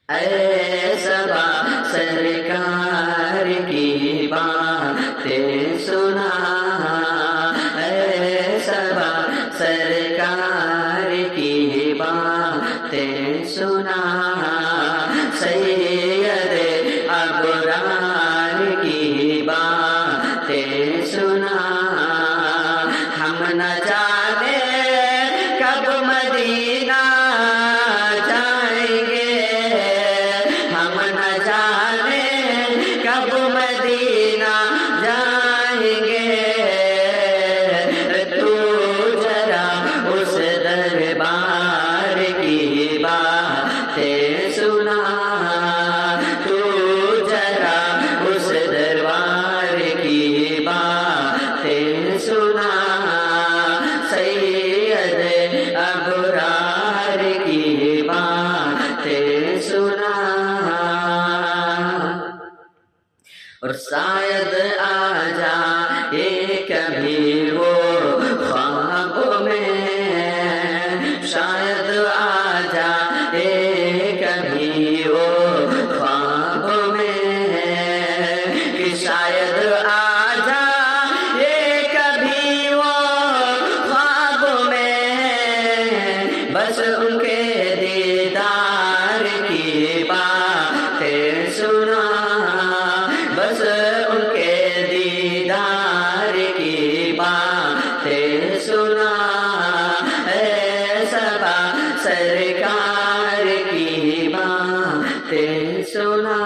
اے سبا سرکار کی باتیں سنا، اے سبا سرکار کی باتیں سنا، سید ابرار کی باتیں سنا، ہم نہ جانے کب مدینہ جائیں گے، ہم نہ جانے کب مدینہ جائیں گے، تو ذرا اس دربار کی باتیں سنا، تو ذرا اس دربار کی باتیں سنا، سید ابرار کی باتیں سنا، اور شاید آ جائے کبھی وہ خواب میں، شاید آ جائے کبھی وہ خواب میں، کہ شاید آ جائے کبھی وہ خواب میں، بس ان کے دیدار کی باتیں سنا، بس ان کے دیدار کی باتیں سنا، اے سبا سرکار کی باتیں سنا،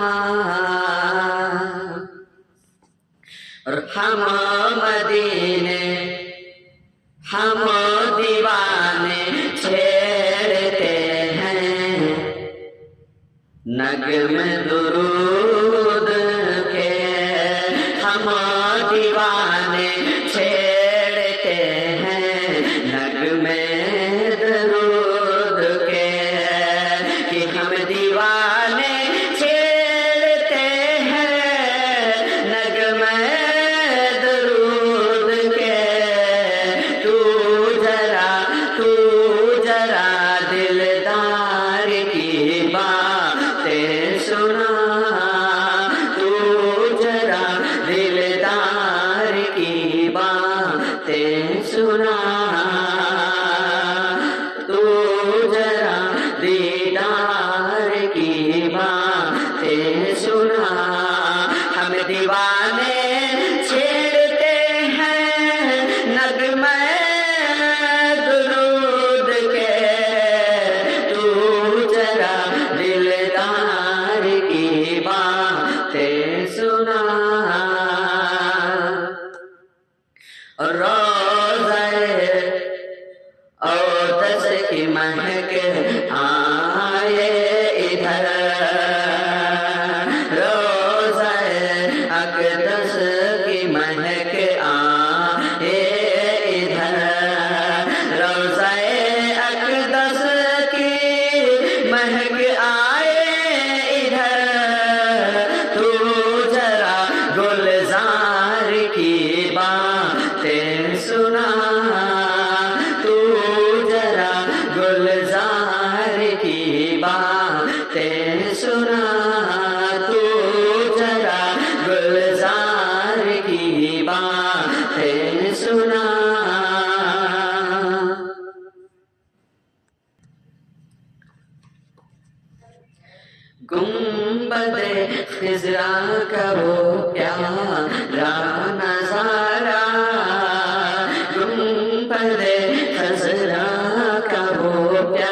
اور ہم مدینے ہم دیوانے چھیڑتے ہیں نغم درود کے، ہم دیوانے چھیڑتے ہیں نغم درود کے، کہ ہم دیوانے چھیڑتے ہیں نغم درود کے، تو ذرا دلدار کی باتیں سنا، تو ذرا دلدار کی باتیں سنا، تو ذرا دیدار کی باتیں سنا، ہم دیوانے چھیڑتے ہیں نغمہ درود کے، تو ذرا دلدار کی باتیں سنا، اور روضہ اقدس کی مہک آئے ادھر، روضہ اقدس کی مہک آئے ادھر، روضہ اقدس کی مہک آئے ادھر، تو ذرا گلزار کی باتیں سنا، تو ذرا گلزار کی باتیں سنا، تو ذرا گلزار کی باتیں سنا، گنبد خضرا کا وہ پیارا نظارہ، گنبد خضرا کا وہ پیارا